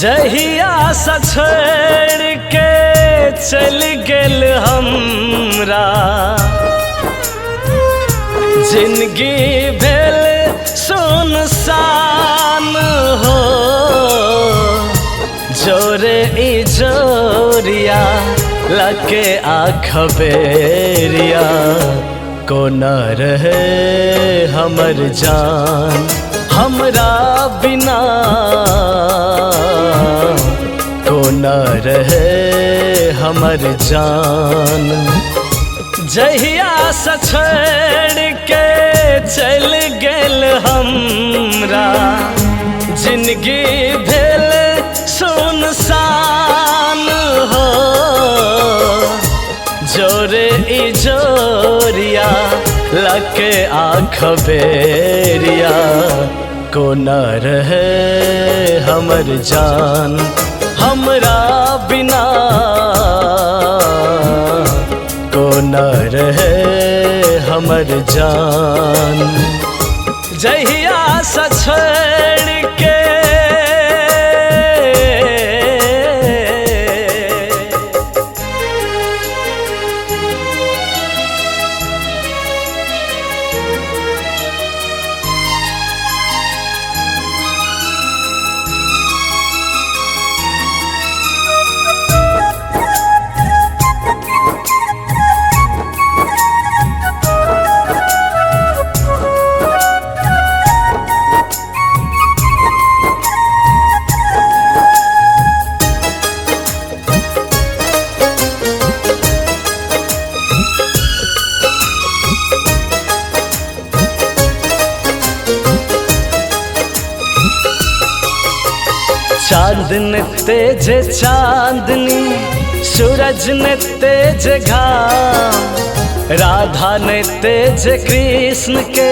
जहिया से छोड़ के चल गेल हमरा, जिंदगी भेल सुनसान हो। जोरे ई जोरिया लगे आँख बेरिया, को न रहे हमर जान हमरा बिना, को न रहे हमर जान। जहिया से छोड़ के चल गेल हमरा, जिंदगी भेल सुनसान हो। जोरे ई जोरिया लगे आँख बेरिया, को न रहे हमर जान हमरा बिना, को न रहे हमर जान। जहिया से छोड़ के चांद ने तेज चांदनी, सूरज ने तेज घाम, राधा ने तेज कृष्ण के,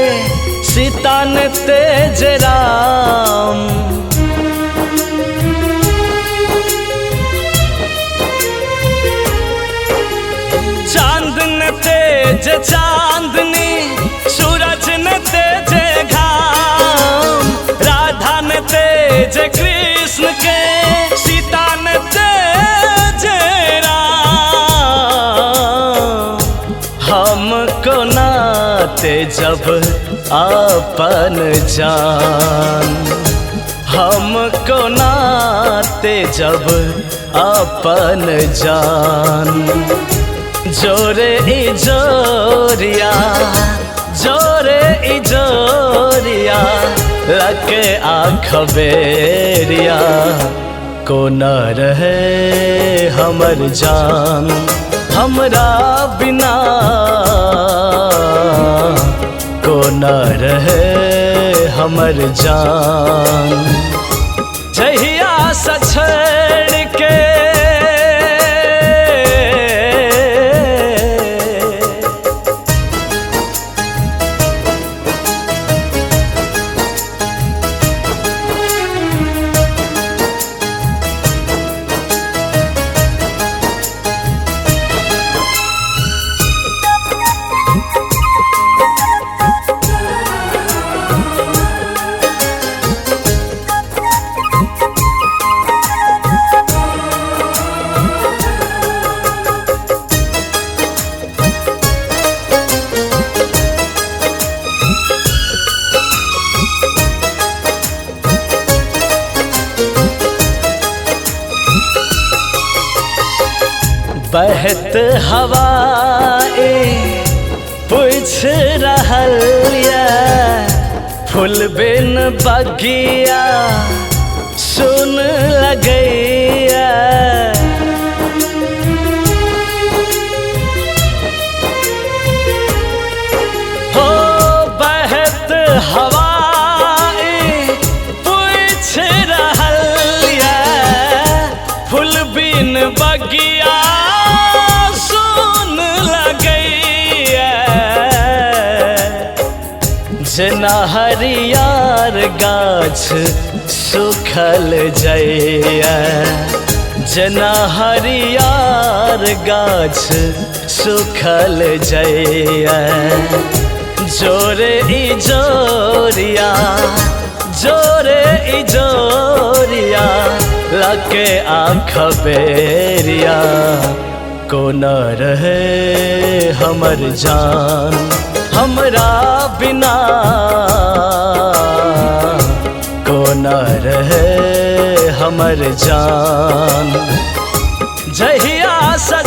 सीता ने तेज राम। चांद ने तेज चांदनी, सूरज ने तेज घाम, राधा ने तेज कृष्ण के, सीता ने तेज राम। हमको नाते जब अपन जान, हमको नाते जब अपन जान। जोरे ई जोरिया, जोरे ई जोरिया लगे आँख बेरिया, को न रहे हमर जान हमरा बिना, को न रहे हमर जान। जहिया से छोड़ के बहत हवाए पूछ रहल या, फूल बिन बगिया सुन लगैया। हो बहत हवाए पूछ रहल या, फूल बिन बगिया जना हरियार गाछ सुखल जइया, जना हरियार गाछ सुखल जइया। जोरे ई जोरिया, जोरे ई जोरिया लके आँख बेरिया को न रहे हमर जान हमरा बिना को न रहे हमर जान जहिया से